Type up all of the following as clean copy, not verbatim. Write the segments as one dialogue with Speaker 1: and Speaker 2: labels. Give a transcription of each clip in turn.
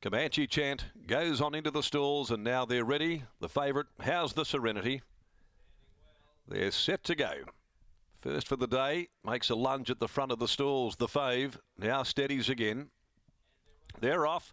Speaker 1: Comanche Chant goes on into the stalls, and now they're ready. The favourite, How's the Serenity? They're set to go. First for the day, makes a lunge at the front of the stalls. The fave now steadies again. They're off.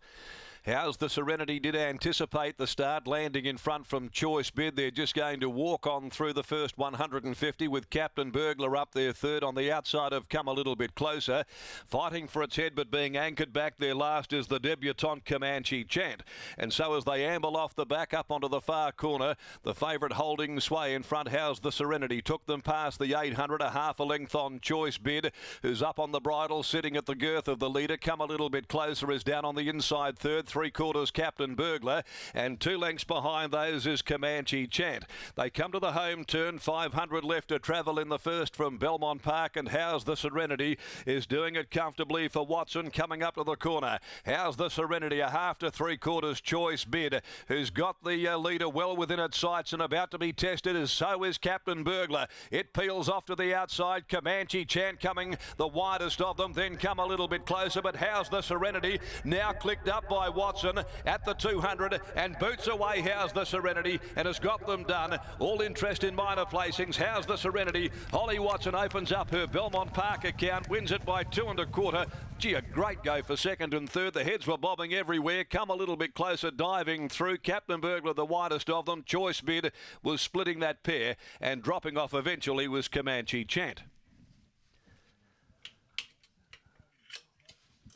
Speaker 1: How's the Serenity did anticipate the start, landing in front from Choice Bid. They're just going to walk on through the first 150 with Captain Burglar up there third. On the outside have come a little bit closer, fighting for its head but being anchored back there last is the debutante Comanche Chant. And so as they amble off the back up onto the far corner, the favourite holding sway in front, How's the Serenity, took them past the 800, a half a length on Choice Bid, who's up on the bridle, sitting at the girth of the leader. Come a little bit closer, is down on the inside third. 3/4 Captain Burglar, and 2 lengths behind those is Comanche Chant. They come to the home turn, 500 left to travel in the first from Belmont Park, and How's the Serenity is doing it comfortably for Watson coming up to the corner. How's the Serenity, a half to 3/4 Choice Bid, who's got the leader well within its sights and about to be tested, as so is Captain Burglar. It peels off to the outside, Comanche Chant coming the widest of them, then come a little bit closer, but How's the Serenity now clicked up by Watson at the 200 and boots away How's the Serenity and has got them done. All interest in minor placings. How's the Serenity. Holly Watson opens up her Belmont Park account, wins it by 2 1/4. Gee, a great go for second and third. The heads were bobbing everywhere. Come a little bit closer, diving through. Captain Burglar, the widest of them. Choice Bid was splitting that pair, and dropping off eventually was Comanche Chant.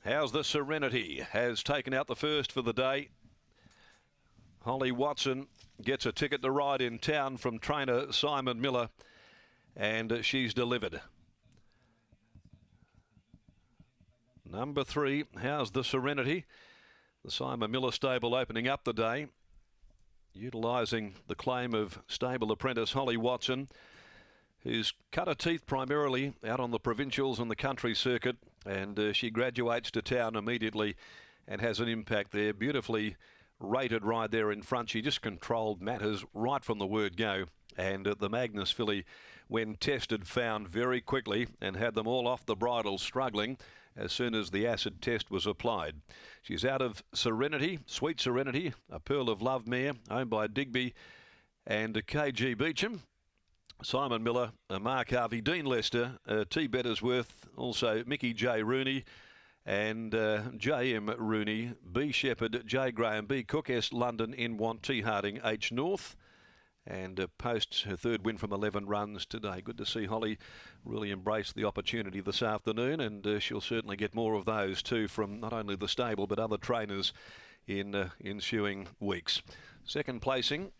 Speaker 1: How's the Serenity has taken out the first for the day. Holly Watson gets a ticket to ride in town from trainer Simon Miller, and she's delivered. Number 3, How's the Serenity. The Simon Miller stable opening up the day, utilising the claim of stable apprentice Holly Watson, who's cut her teeth primarily out on the provincials and the country circuit, and she graduates to town immediately and has an impact there. Beautifully rated ride there in front. She just controlled matters right from the word go, and the Magnus filly, when tested, found very quickly and had them all off the bridle struggling as soon as the acid test was applied. She's out of Serenity, Sweet Serenity, a Pearl of Love mare owned by Digby and KG Beecham. Simon Miller, Mark Harvey, Dean Lester, T. Bettersworth, also Mickey J. Rooney and J.M. Rooney, B. Shepherd, J. Graham, B. Cook, S. London, N. Want, T. Harding, H. North, and posts her third win from 11 runs today. Good to see Holly really embrace the opportunity this afternoon, and she'll certainly get more of those too from not only the stable but other trainers in ensuing weeks. Second placing,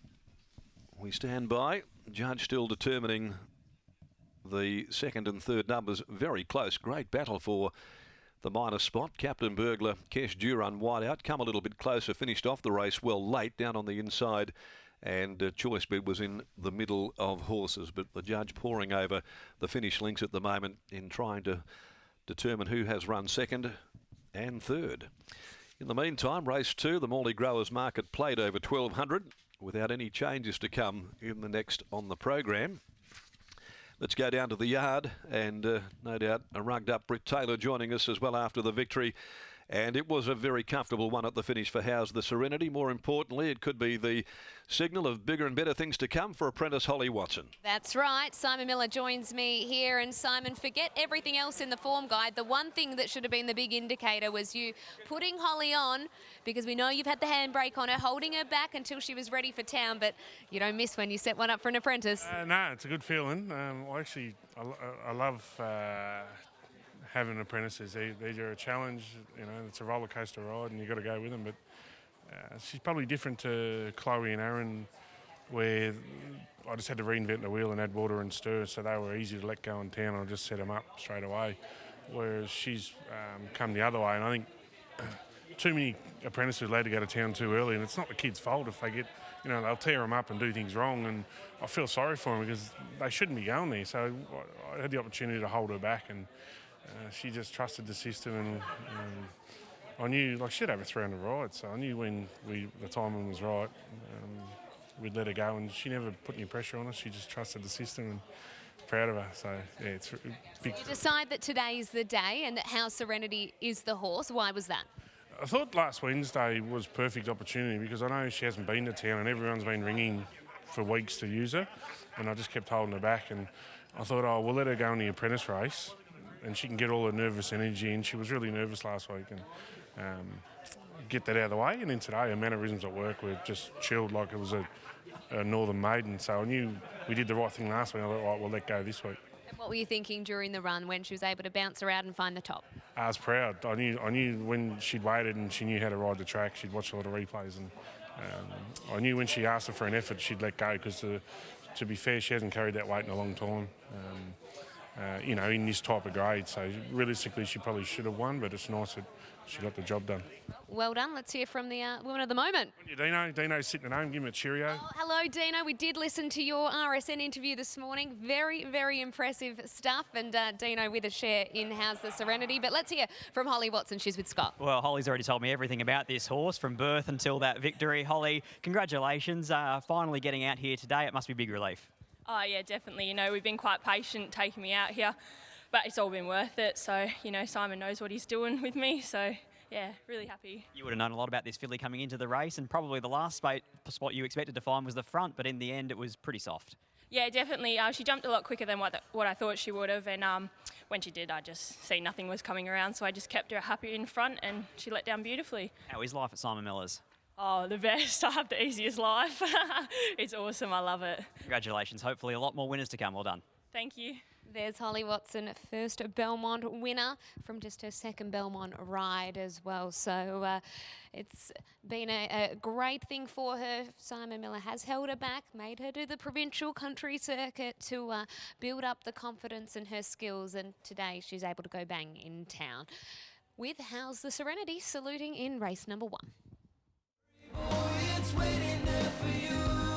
Speaker 1: we stand by. Judge still determining the second and third numbers. Very close. Great battle for the minor spot. Captain Burglar, Kesh Duran wide out. Come a little bit closer. Finished off the race well late down on the inside. And Choice Bid was in the middle of horses. But the judge poring over the finish links at the moment in trying to determine who has run second and third. In the meantime, race 2, the Morley Growers Market played over 1200. Without any changes to come in the next on the program. Let's go down to the yard, and no doubt a rugged up Britt Taylor joining us as well after the victory. And it was a very comfortable one at the finish for How's the Serenity. More importantly, it could be the signal of bigger and better things to come for apprentice Holly Watson.
Speaker 2: That's right. Simon Miller joins me here. And Simon, forget everything else in the form guide. The one thing that should have been the big indicator was you putting Holly on, because we know you've had the handbrake on her, holding her back until she was ready for town. But you don't miss when you set one up for an apprentice.
Speaker 3: No, it's a good feeling. I love having apprentices. They're a challenge, you know, it's a roller coaster ride and you've got to go with them. But she's probably different to Chloe and Aaron, where I just had to reinvent the wheel and add water and stir, so they were easy to let go in town. I just set them up straight away. Whereas she's come the other way, and I think too many apprentices are allowed to go to town too early, and it's not the kids' fault if they get, you know, they'll tear them up and do things wrong, and I feel sorry for them because they shouldn't be going there. So I had the opportunity to hold her back, and she just trusted the system, and I knew, like, she'd have a 300 rides, so I knew when the timing was right, we'd let her go, and she never put any pressure on us. She just trusted the system, and proud of her. So yeah, it's big.
Speaker 2: You decide that today is the day and that How's Serenity is the horse. Why was that?
Speaker 3: I thought last Wednesday was perfect opportunity because I know she hasn't been to town and everyone's been ringing for weeks to use her, and I just kept holding her back. And I thought, oh, we'll let her go in the apprentice race, and she can get all her nervous energy. And she was really nervous last week, and get that out of the way. And then today, her mannerisms at work were just chilled like it was a Northern Maiden. So I knew we did the right thing last week. I thought, right, we'll let go this week.
Speaker 2: And what were you thinking during the run when she was able to bounce her out and find the top?
Speaker 3: I was proud. I knew when she'd waited and she knew how to ride the track. She'd watched a lot of replays, and I knew when she asked her for an effort, she'd let go because, to be fair, she hasn't carried that weight in a long time. In this type of grade. So realistically, she probably should have won, but it's nice that she got the job done.
Speaker 2: Well done. Let's hear from the woman of the moment.
Speaker 3: Dino's sitting at home. Give him a cheerio.
Speaker 2: Oh, hello, Dino. We did listen to your RSN interview this morning. Very, very impressive stuff. And Dino with a share in How's the Serenity. But let's hear from Holly Watson. She's with Scott.
Speaker 4: Well, Holly's already told me everything about this horse from birth until that victory. Holly, congratulations. Finally getting out here today. It must be a big relief.
Speaker 5: Oh yeah, definitely. We've been quite patient taking me out here, but it's all been worth it. So, Simon knows what he's doing with me. So, yeah, really happy.
Speaker 4: You would have known a lot about this filly coming into the race, and probably the last spot you expected to find was the front, but in the end it was pretty soft.
Speaker 5: Yeah, definitely. She jumped a lot quicker than what I thought she would have, and when she did, I just see nothing was coming around, so I just kept her happy in front, and she let down beautifully.
Speaker 4: How is life at Simon Miller's?
Speaker 5: Oh, the best. I have the easiest life. It's awesome. I love it.
Speaker 4: Congratulations. Hopefully a lot more winners to come. Well done.
Speaker 5: Thank you.
Speaker 2: There's Holly Watson, first Belmont winner from just her second Belmont ride as well. So it's been a great thing for her. Simon Miller has held her back, made her do the provincial country circuit to build up the confidence in her skills. And today she's able to go bang in town with How's the Serenity saluting in race number 1.
Speaker 6: Boy, it's waiting there for you.